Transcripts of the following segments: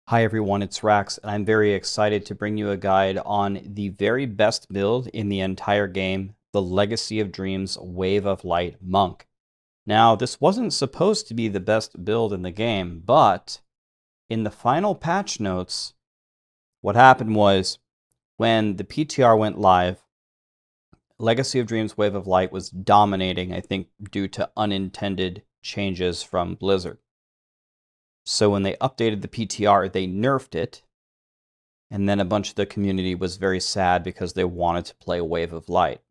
Hi everyone, it's Rax, and I'm very excited to bring you a guide on the very best build in the entire game, the Legacy of Dreams Wave of Light Monk. Now, this wasn't supposed to be the best build in the game, but in the final patch notes, what happened was when the PTR went live, Legacy of Dreams Wave of Light was dominating, I think, due to unintended changes from Blizzard. So when they updated the PTR, they nerfed it, and then a bunch of the community was very sad because they wanted to play Wave of Light.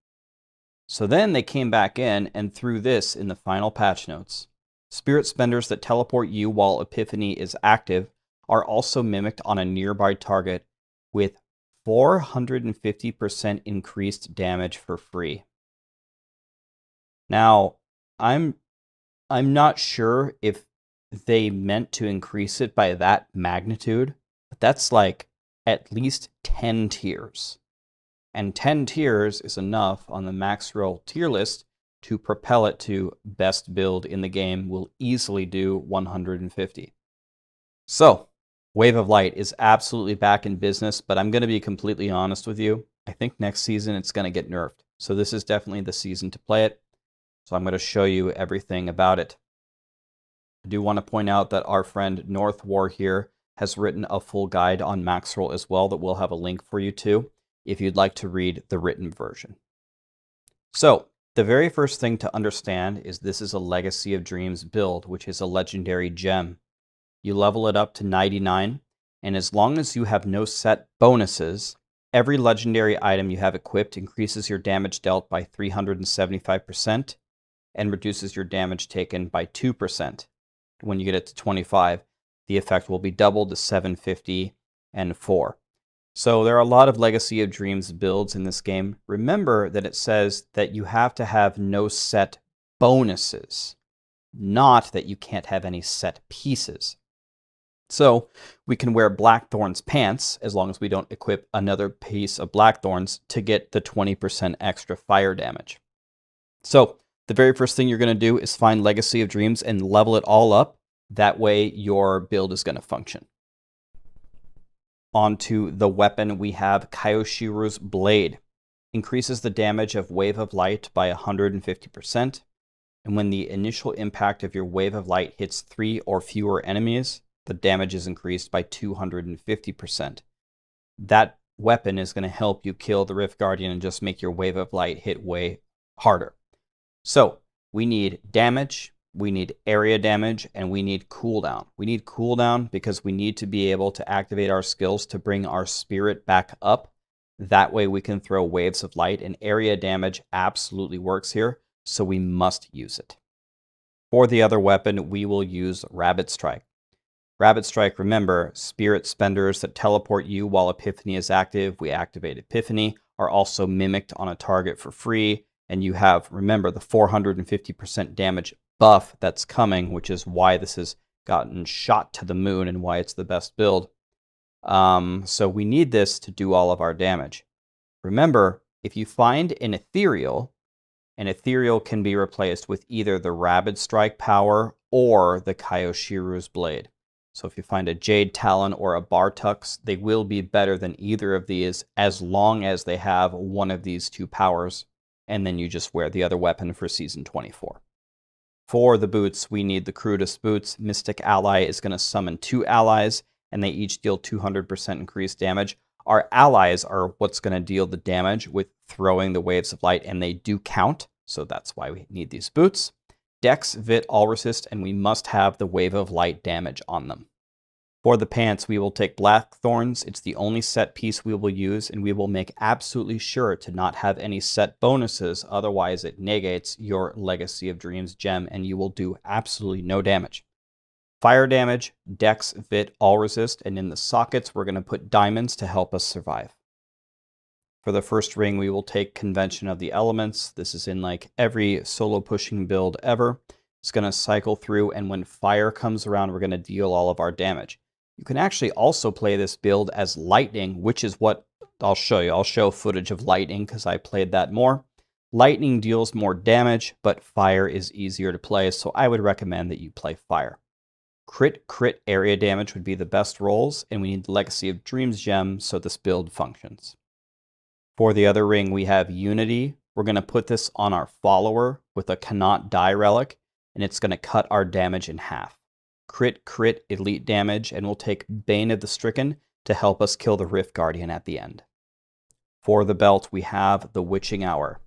So then they came back in and threw this in the final patch notes. Spirit spenders that teleport you while Epiphany is active are also mimicked on a nearby target with 450% increased damage for free. Now, I'm not sure if they meant to increase it by that magnitude, but that's like at least 10 tiers. And 10 tiers is enough on the Maxroll tier list to propel it to best build in the game. Will easily do 150. So, Wave of Light is absolutely back in business, but I'm going to be completely honest with you. I think next season it's going to get nerfed. So this is definitely the season to play it. So I'm going to show you everything about it. I do want to point out that our friend North War here has written a full guide on Maxroll as well that we'll have a link for you to if you'd like to read the written version. So, the very first thing to understand is this is a Legacy of Dreams build, which is a legendary gem. You level it up to 99, and as long as you have no set bonuses, every legendary item you have equipped increases your damage dealt by 375% and reduces your damage taken by 2%. When you get it to 25, the effect will be doubled to 750 and 4. So there are a lot of Legacy of Dreams builds in this game. Remember that it says that you have to have no set bonuses, not that you can't have any set pieces. So we can wear Blackthorn's pants, as long as we don't equip another piece of Blackthorn's, to get the 20% extra fire damage. So the very first thing you're going to do is find Legacy of Dreams and level it all up. That way your build is going to function. Onto the weapon, we have Kyoshiro's Blade. Increases the damage of Wave of Light by 150%. And when the initial impact of your Wave of Light hits 3 or fewer enemies, the damage is increased by 250%. That weapon is going to help you kill the Rift Guardian and just make your Wave of Light hit way harder. So we need damage, we need area damage, and we need cooldown. We need cooldown because we need to be able to activate our skills to bring our spirit back up. That way we can throw waves of light, and area damage absolutely works here, so we must use it. For the other weapon, we will use Rabbit Strike. Rabbit Strike, remember, spirit spenders that teleport you while Epiphany is active, we activate Epiphany, are also mimicked on a target for free. And you have, remember, the 450% damage buff that's coming, which is why this has gotten shot to the moon and why it's the best build. So we need this to do all of our damage. Remember, if you find an ethereal can be replaced with either the Rabid Strike power or the Kyoshiro's Blade. So if you find a Jade Talon or a Bartux, they will be better than either of these as long as they have one of these two powers. And then you just wear the other weapon for Season 24. For the boots, we need the crudest boots. Mystic Ally is going to summon 2 allies, and they each deal 200% increased damage. Our allies are what's going to deal the damage with throwing the waves of light, and they do count, so that's why we need these boots. Dex, Vit, All Resist, and we must have the wave of light damage on them. For the pants, we will take Blackthorns. It's the only set piece we will use, and we will make absolutely sure to not have any set bonuses, otherwise it negates your Legacy of Dreams gem, and you will do absolutely no damage. Fire damage, Dex, Vit, All Resist, and in the sockets, we're going to put diamonds to help us survive. For the first ring, we will take Convention of the Elements. This is in like every solo pushing build ever. It's going to cycle through, and when fire comes around, we're going to deal all of our damage. You can actually also play this build as lightning, which is what I'll show you. I'll show footage of lightning because I played that more. Lightning deals more damage, but fire is easier to play, so I would recommend that you play fire. Crit area damage would be the best rolls, and we need the Legacy of Dreams gem so this build functions. For the other ring, we have Unity. We're going to put this on our follower with a Cannot Die relic, and it's going to cut our damage in half. Crit elite damage, and we'll take Bane of the Stricken to help us kill the Rift Guardian at the end. For the belt, we have the Witching Hour.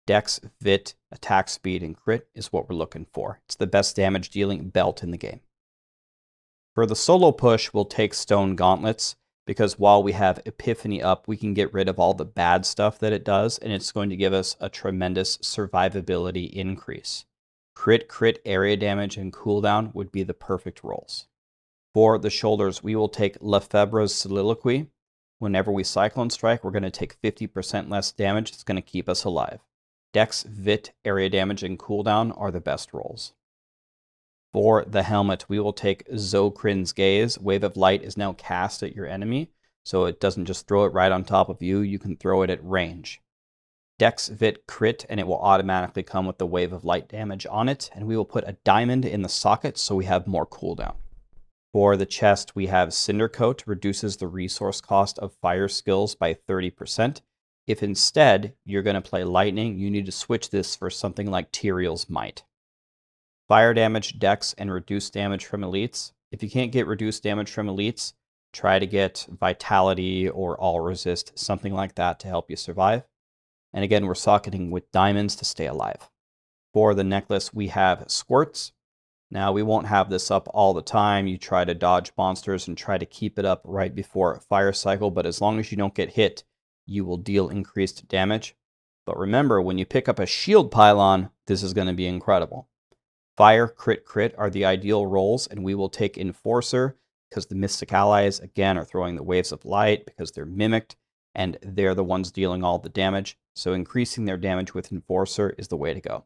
Dex, Vit, attack speed, and crit is what we're looking for. It's the best damage dealing belt in the game. For the solo push, we'll take Stone Gauntlets, because while we have Epiphany up, we can get rid of all the bad stuff that it does, and it's going to give us a tremendous survivability increase. Crit area damage and cooldown would be the perfect rolls. For the shoulders, we will take Lefebvre's Soliloquy. Whenever we Cyclone Strike, we're going to take 50% less damage. It's going to keep us alive. Dex, Vit, area damage, and cooldown are the best rolls. For the helmet, we will take Zokrin's Gaze. Wave of Light is now cast at your enemy, so it doesn't just throw it right on top of you. You can throw it at range. Dex, Vit, crit, and it will automatically come with the Wave of Light damage on it, and we will put a diamond in the socket so we have more cooldown. For the chest, we have Cinder Coat, reduces the resource cost of fire skills by 30%. If instead you're going to play lightning, you need to switch this for something like Tyrael's Might. Fire damage, dex, and reduced damage from elites. If you can't get reduced damage from elites, try to get vitality or all resist, something like that to help you survive. And again, we're socketing with diamonds to stay alive. For the necklace, we have Squirts. Now, we won't have this up all the time. You try to dodge monsters and try to keep it up right before a fire cycle, but as long as you don't get hit, you will deal increased damage. But remember, when you pick up a shield pylon, this is going to be incredible. Fire, crit are the ideal rolls, and we will take Enforcer because the Mystic Allies, again, are throwing the Waves of Light because they're mimicked, and they're the ones dealing all the damage. So increasing their damage with Enforcer is the way to go.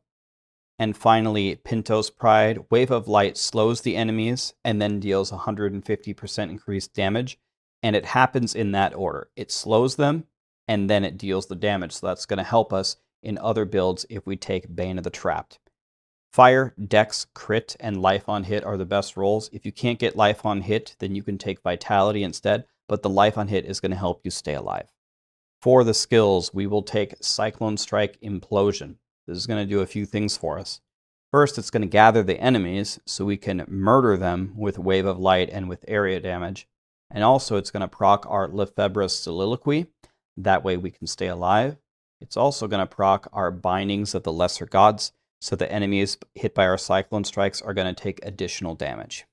And finally, Pinto's Pride. Wave of Light slows the enemies and then deals 150% increased damage, and it happens in that order. It slows them, and then it deals the damage. So that's going to help us in other builds if we take Bane of the Trapped. Fire, Dex, Crit, and Life on Hit are the best rolls. If you can't get Life on Hit, then you can take Vitality instead, but the Life on Hit is going to help you stay alive. For the skills, we will take Cyclone Strike Implosion. This is going to do a few things for us. First, it's going to gather the enemies so we can murder them with Wave of Light and with area damage. And also, it's going to proc our Lefebvre's Soliloquy. That way we can stay alive. It's also going to proc our Bindings of the Lesser Gods, so the enemies hit by our Cyclone Strikes are going to take additional damage.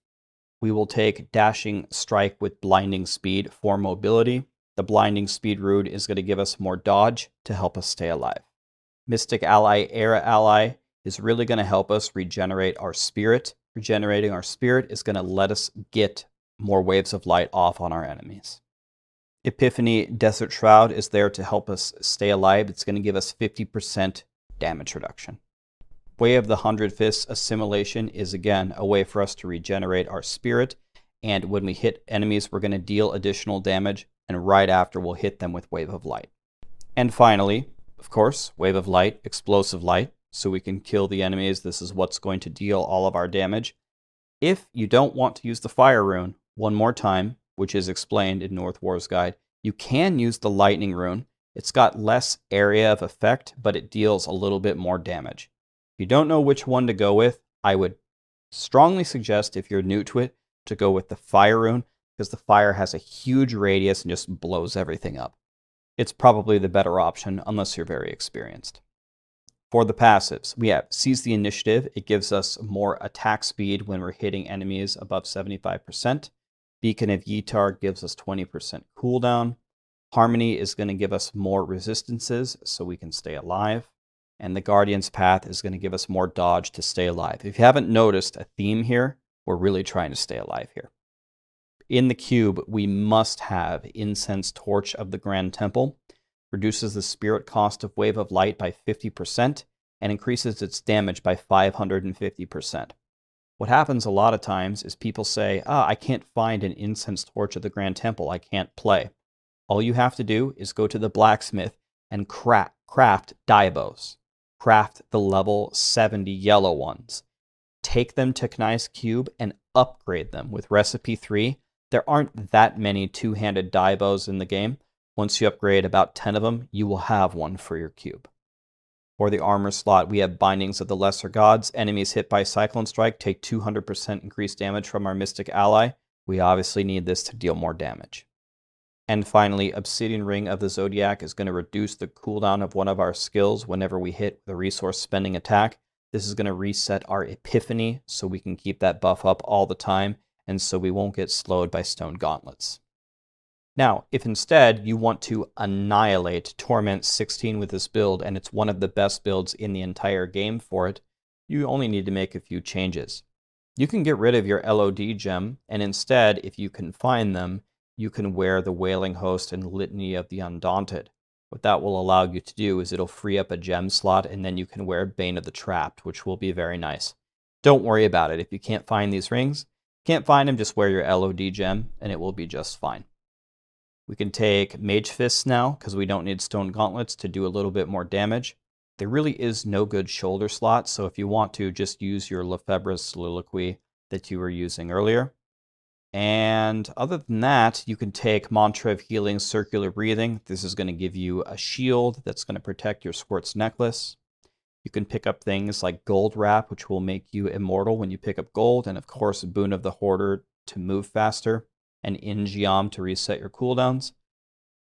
We will take Dashing Strike with Blinding Speed for mobility. The Blinding Speed rune is going to give us more dodge to help us stay alive. Mystic Ally, Era Ally is really going to help us regenerate our spirit. Regenerating our spirit is going to let us get more Waves of Light off on our enemies. Epiphany, Desert Shroud is there to help us stay alive. It's going to give us 50% damage reduction. Way of the 100 Fists, Assimilation, is again a way for us to regenerate our spirit, and when we hit enemies, we're going to deal additional damage, and right after we'll hit them with Wave of Light. And finally, of course, Wave of Light, Explosive Light, so we can kill the enemies. This is what's going to deal all of our damage. If you don't want to use the Fire rune, one more time, which is explained in North War's Guide, you can use the Lightning rune. It's got less area of effect, but it deals a little bit more damage. If you don't know which one to go with, I would strongly suggest, if you're new to it, to go with the Fire rune, because the fire has a huge radius and just blows everything up. It's probably the better option, unless you're very experienced. For the passives, we have Seize the Initiative. It gives us more attack speed when we're hitting enemies above 75%. Beacon of Ytar gives us 20% cooldown. Harmony is going to give us more resistances so we can stay alive. And the Guardian's Path is going to give us more dodge to stay alive. If you haven't noticed a theme here, we're really trying to stay alive here. In the cube, we must have Incense Torch of the Grand Temple. Reduces the spirit cost of Wave of Light by 50% and increases its damage by 550%. What happens a lot of times is people say, I can't find an Incense Torch of the Grand Temple, I can't play. All you have to do is go to the blacksmith and craft Diabos. Craft the level 70 yellow ones. Take them to Knight's Cube and upgrade them. With Recipe 3, there aren't that many two-handed Diablos in the game. Once you upgrade about 10 of them, you will have one for your cube. For the armor slot, we have Bindings of the Lesser Gods. Enemies hit by Cyclone Strike take 200% increased damage from our Mystic ally. We obviously need this to deal more damage. And finally, Obsidian Ring of the Zodiac is going to reduce the cooldown of one of our skills whenever we hit with a resource spending attack. This is going to reset our Epiphany so we can keep that buff up all the time, and so we won't get slowed by Stone Gauntlets. Now, if instead you want to annihilate Torment 16 with this build, and it's one of the best builds in the entire game for it, you only need to make a few changes. You can get rid of your LoD gem, and instead, if you can find them, you can wear the Wailing Host and Litany of the Undaunted. What that will allow you to do is it'll free up a gem slot, and then you can wear Bane of the Trapped, which will be very nice. Don't worry about it. If you can't find these rings, can't find them, just wear your LoD gem, and it will be just fine. We can take Mage Fists now, because we don't need Stone Gauntlets to do a little bit more damage. There really is no good shoulder slot, so if you want to, just use your Lefebvre's Soliloquy that you were using earlier. And other than that, you can take Mantra of Healing, Circular Breathing. This is going to give you a shield that's going to protect your Squirt's Necklace. You can pick up things like Gold Wrap, which will make you immortal when you pick up gold, and of course, Boon of the Hoarder to move faster, and Ingeom to reset your cooldowns.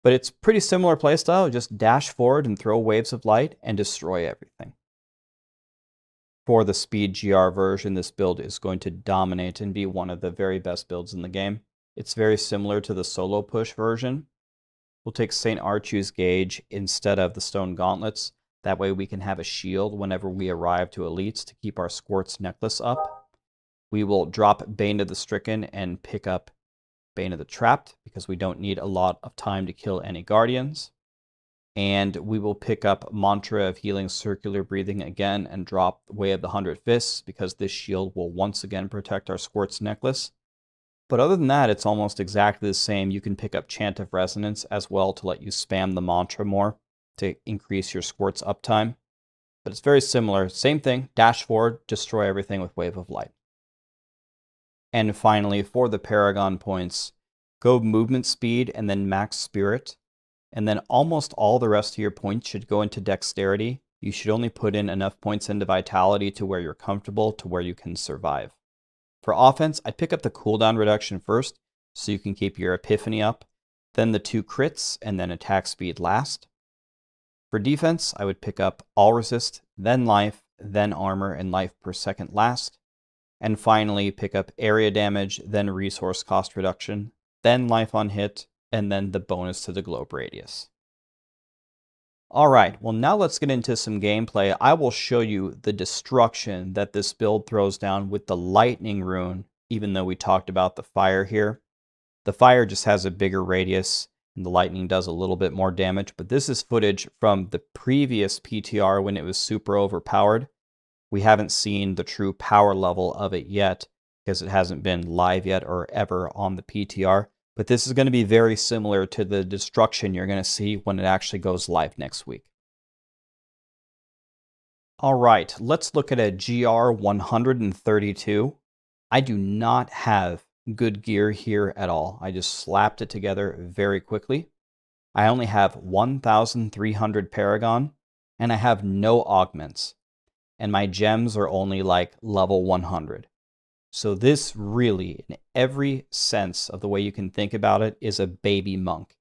But it's pretty similar playstyle, just dash forward and throw waves of light and destroy everything. For the Speed GR version, this build is going to dominate and be one of the very best builds in the game. It's very similar to the solo push version. We'll take St. Archu's Gauge instead of the Stone Gauntlets. That way we can have a shield whenever we arrive to elites to keep our Squirt's Necklace up. We will drop Bane of the Stricken and pick up Bane of the Trapped, because we don't need a lot of time to kill any Guardians. And we will pick up Mantra of Healing, Circular Breathing again and drop Way of the 100 Fists, because this shield will once again protect our Squirt's Necklace. But other than that, it's almost exactly the same. You can pick up Chant of Resonance as well to let you spam the mantra more to increase your Squirt's uptime. But it's very similar. Same thing, dash forward, destroy everything with Wave of Light. And finally, for the Paragon points, go movement speed and then max spirit. And then almost all the rest of your points should go into dexterity. You should only put in enough points into vitality to where you're comfortable, to where you can survive. For offense, I'd pick up the cooldown reduction first, so you can keep your Epiphany up, then the 2 crits, and then attack speed last. For defense, I would pick up all resist, then life, then armor, and life per second last. And finally, pick up area damage, then resource cost reduction, then life on hit, and then the bonus to the globe radius. Alright, well now let's get into some gameplay. I will show you the destruction that this build throws down with the lightning rune, even though we talked about the fire here. The fire just has a bigger radius, and the lightning does a little bit more damage, but this is footage from the previous PTR when it was super overpowered. We haven't seen the true power level of it yet, because it hasn't been live yet or ever on the PTR. But this is going to be very similar to the destruction you're going to see when it actually goes live next week. All right, let's look at a GR 132. I do not have good gear here at all. I just slapped it together very quickly. I only have 1,300 Paragon, and I have no augments. And my gems are only like level 100. So this really, in every sense of the way you can think about it, is a baby monk.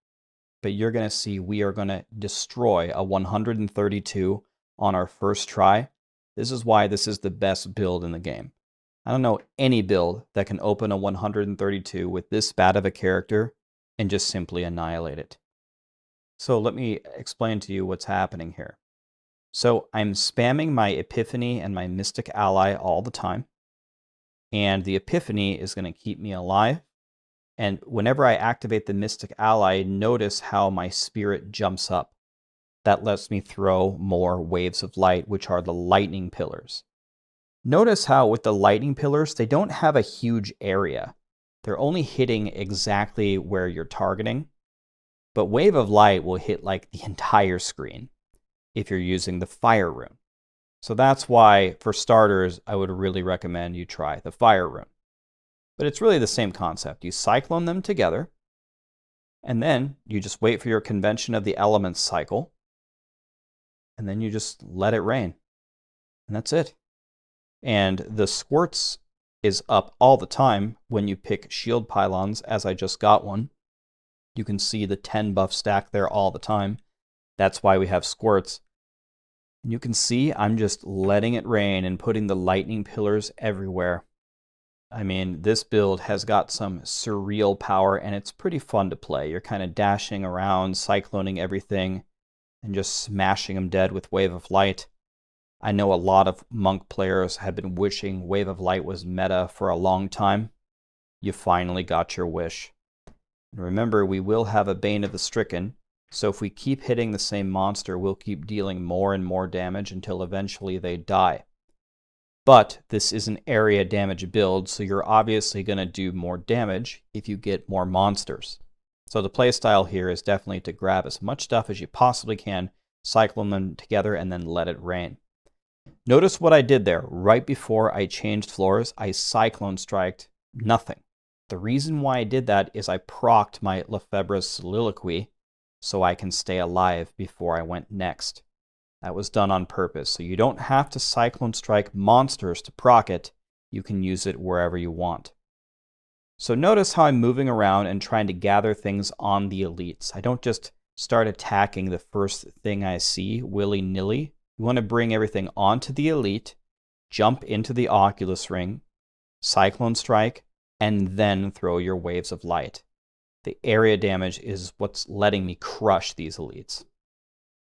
But you're going to see we are going to destroy a 132 on our first try. This is why this is the best build in the game. I don't know any build that can open a 132 with this bad of a character and just simply annihilate it. So let me explain to you what's happening here. So I'm spamming my Epiphany and my Mystic Ally all the time. And the Epiphany is going to keep me alive. And whenever I activate the Mystic Ally, notice how my spirit jumps up. That lets me throw more waves of light, which are the lightning pillars. Notice how with the lightning pillars, they don't have a huge area. They're only hitting exactly where you're targeting. But Wave of Light will hit like the entire screen if you're using the Fire Rune. So that's why, for starters, I would really recommend you try the Fire Rune. But it's really the same concept. You cyclone them together, and then you just wait for your convention of the elements cycle, and then you just let it rain. And that's it. And the squirts is up all the time when you pick shield pylons, as I just got one. You can see the 10 buff stack there all the time. That's why we have squirts. And you can see I'm just letting it rain and putting the lightning pillars everywhere. I mean, this build has got some surreal power, and it's pretty fun to play. You're kind of dashing around, cycloning everything, and just smashing them dead with Wave of Light. I know a lot of Monk players have been wishing Wave of Light was meta for a long time. You finally got your wish. And remember, we will have a Bane of the Stricken, so if we keep hitting the same monster, we'll keep dealing more and more damage until eventually they die. But this is an area damage build, so you're obviously going to do more damage if you get more monsters. So the playstyle here is definitely to grab as much stuff as you possibly can, cyclone them together, and then let it rain. Notice what I did there. Right before I changed floors, I Cyclone Striked nothing. The reason why I did that is I procced my Lefebvre's Soliloquy so I can stay alive before I went next. That was done on purpose, so you don't have to Cyclone Strike monsters to proc it. You can use it wherever you want. So notice how I'm moving around and trying to gather things on the elites. I don't just start attacking the first thing I see willy-nilly. You want to bring everything onto the elite, jump into the Oculus Ring, Cyclone Strike, and then throw your Waves of Light. The area damage is what's letting me crush these elites.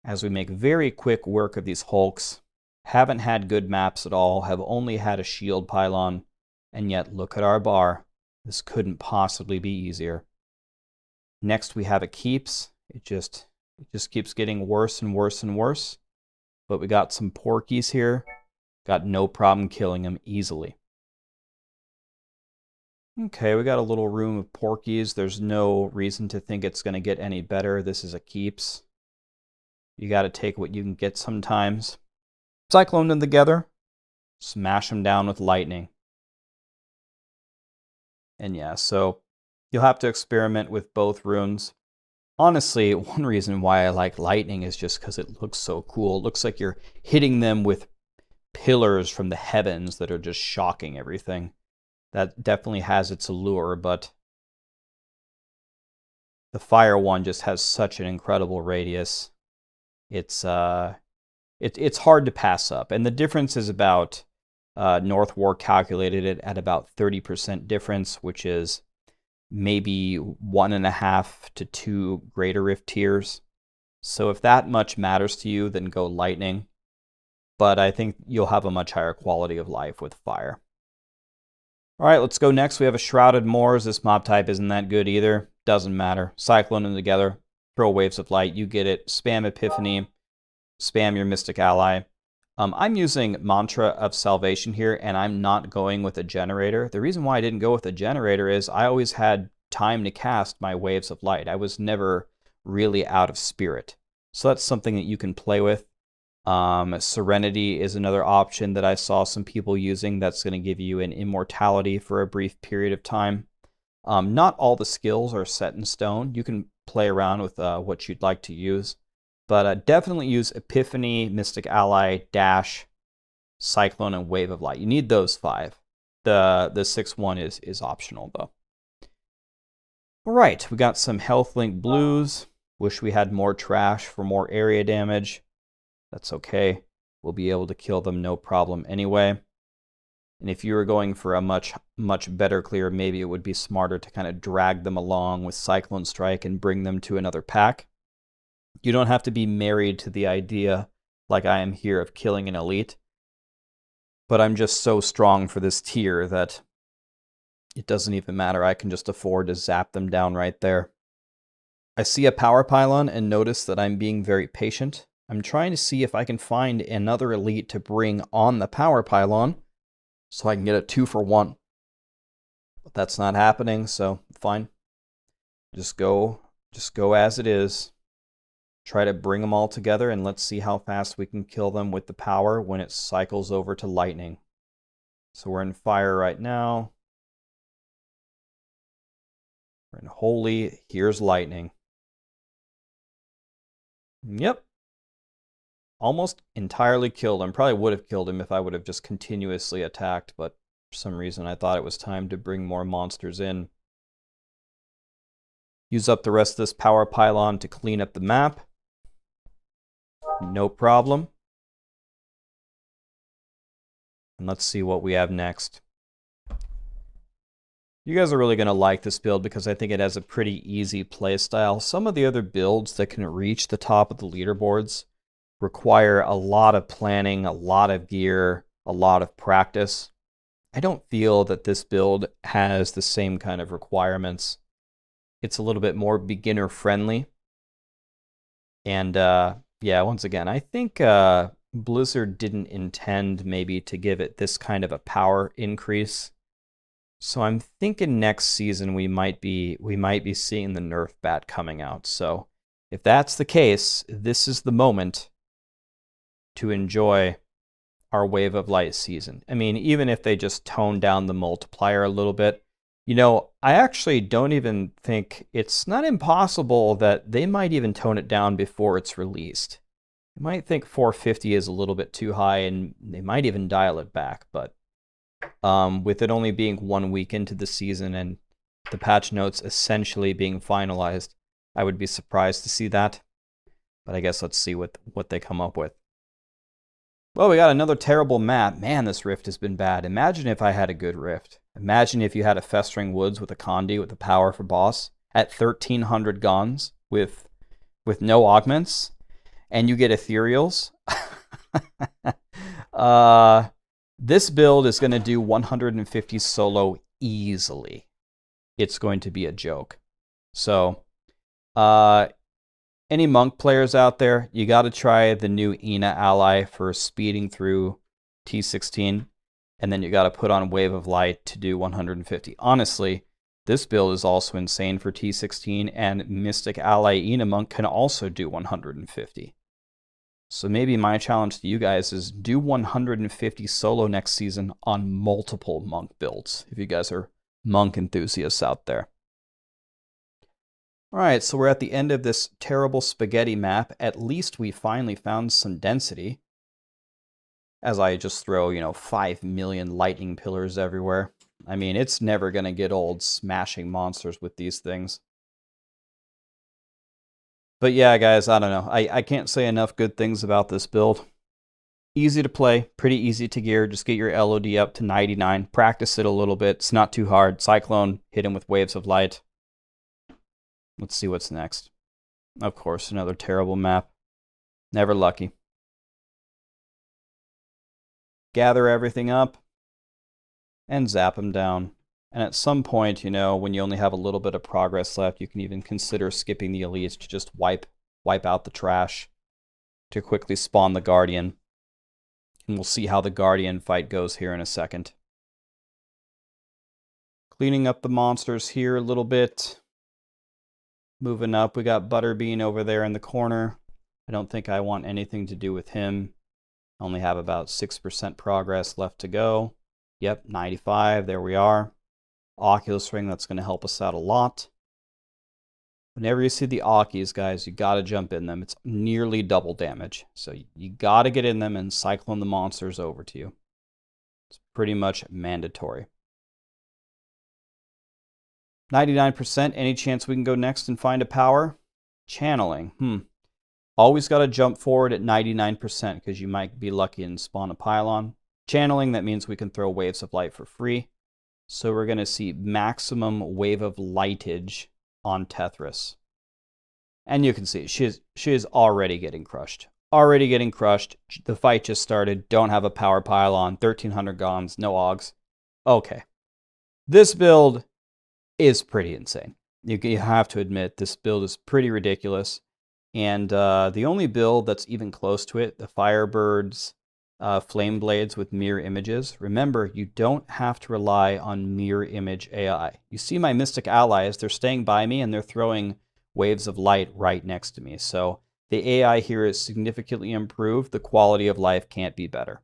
As we make very quick work of these hulks, haven't had good maps at all, have only had a shield pylon, and yet look at our bar. This couldn't possibly be easier. Next we have a keeps. It just keeps getting worse and worse and worse. But we got some porkies here. Got no problem killing them easily. Okay, we got a little room of porkies. There's no reason to think it's going to get any better. This is a keeps. You got to take what you can get sometimes. Cyclone them together. Smash them down with lightning. And yeah, so you'll have to experiment with both runes. Honestly, one reason why I like lightning is just because it looks so cool. It looks like you're hitting them with pillars from the heavens that are just shocking everything. That definitely has its allure, but the fire one just has such an incredible radius. It's hard to pass up. And the difference is about, North War calculated it at about 30% difference, which is maybe 1.5 to 2 Greater Rift tiers. So if that much matters to you, then go lightning. But I think you'll have a much higher quality of life with fire. All right, let's go next. We have a Shrouded Moors. This mob type isn't that good either. Doesn't matter. Cyclone them together. Throw Waves of Light. You get it. Spam Epiphany. Spam your Mystic Ally. I'm using Mantra of Salvation here, and I'm not going with a generator. The reason why I didn't go with a generator is I always had time to cast my Waves of Light. I was never really out of spirit. So that's something that you can play with. Serenity is another option that I saw some people using that's going to give you an immortality for a brief period of time. Not all the skills are set in stone. You can play around with what you'd like to use. But definitely use Epiphany, Mystic Ally, Dash, Cyclone, and Wave of Light. You need those 5. The 6-1 is optional, though. All right, we got some Health Link Blues. Wish we had more trash for more area damage. That's okay. We'll be able to kill them no problem anyway. And if you were going for a much better clear, maybe it would be smarter to kind of drag them along with Cyclone Strike and bring them to another pack. You don't have to be married to the idea, like I am here, of killing an elite. But I'm just so strong for this tier that it doesn't even matter. I can just afford to zap them down right there. I see a power pylon and notice that I'm being very patient. I'm trying to see if I can find another elite to bring on the power pylon so I can get a 2-for-1. But that's not happening, so fine. Just go as it is. Try to bring them all together, and let's see how fast we can kill them with the power when it cycles over to lightning. So we're in fire right now. And holy, here's lightning. Yep. Almost entirely killed him. Probably would have killed him if I would have just continuously attacked, but for some reason I thought it was time to bring more monsters in. Use up the rest of this power pylon to clean up the map. No problem. And let's see what we have next. You guys are really going to like this build because I think it has a pretty easy play style. Some of the other builds that can reach the top of the leaderboards require a lot of planning, a lot of gear, a lot of practice. I don't feel that this build has the same kind of requirements. It's a little bit more beginner friendly. And yeah, once again, I think Blizzard didn't intend maybe to give it this kind of a power increase. So I'm thinking next season we might be seeing the nerf bat coming out. So if that's the case, this is the moment to enjoy our Wave of Light season. I mean, even if they just tone down the multiplier a little bit, you know, I actually don't even think it's not impossible that they might even tone it down before it's released. You might think 450 is a little bit too high and they might even dial it back, but with it only being 1 week into the season and the patch notes essentially being finalized, I would be surprised to see that. But I guess let's see what they come up with. Well, we got another terrible map. Man, this rift has been bad. Imagine if I had a good rift. Imagine if you had a Festering Woods with a Condi with the power for boss at 1,300 guns with no augments, and you get ethereals. This build is going to do 150 solo easily. It's going to be a joke. So, any monk players out there, you got to try the new Ina ally for speeding through T16, and then you got to put on Wave of Light to do 150. Honestly, this build is also insane for T16, and Mystic ally Ina monk can also do 150. So maybe my challenge to you guys is do 150 solo next season on multiple monk builds, if you guys are monk enthusiasts out there. All right, so we're at the end of this terrible spaghetti map. At least we finally found some density. As I just throw, 5 million lightning pillars everywhere. I mean, it's never going to get old smashing monsters with these things. But yeah, guys, I don't know. I can't say enough good things about this build. Easy to play, pretty easy to gear. Just get your LoD up to 99. Practice it a little bit. It's not too hard. Cyclone, hit him with Waves of Light. Let's see what's next. Of course, another terrible map. Never lucky. Gather everything up and zap them down. And at some point, when you only have a little bit of progress left, you can even consider skipping the elites to just wipe out the trash to quickly spawn the Guardian. And we'll see how the Guardian fight goes here in a second. Cleaning up the monsters here a little bit. Moving up, we got Butterbean over there in the corner. I don't think I want anything to do with him. I only have about 6% progress left to go. Yep, 95, there we are. Oculus Ring, that's going to help us out a lot. Whenever you see the Ockies, guys, you got to jump in them. It's nearly double damage. So you got to get in them and cyclone the monsters over to you. It's pretty much mandatory. 99%, any chance we can go next and find a power? Channeling, Always got to jump forward at 99% because you might be lucky and spawn a pylon. Channeling, that means we can throw Waves of Light for free. So we're going to see maximum Wave of Lightage on Tethris. And you can see she is already getting crushed. Already getting crushed. The fight just started. Don't have a power pylon. 1,300 gons. No augs. Okay. This build is pretty insane. You have to admit, this build is pretty ridiculous. And the only build that's even close to it, the Firebirds, Flame Blades with mirror images. Remember, you don't have to rely on mirror image AI. You see my Mystic allies, they're staying by me and they're throwing Waves of Light right next to me. So the AI here is significantly improved. The quality of life can't be better.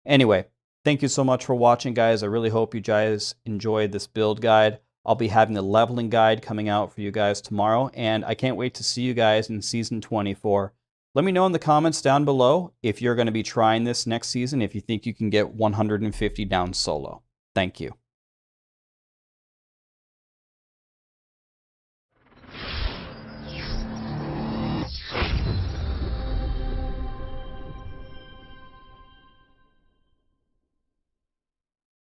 Anyway, thank you so much for watching, guys. I really hope you guys enjoyed this build guide. I'll be having the leveling guide coming out for you guys tomorrow, and I can't wait to see you guys in Season 24. Let me know in the comments down below if you're going to be trying this next season, if you think you can get 150 down solo. Thank you.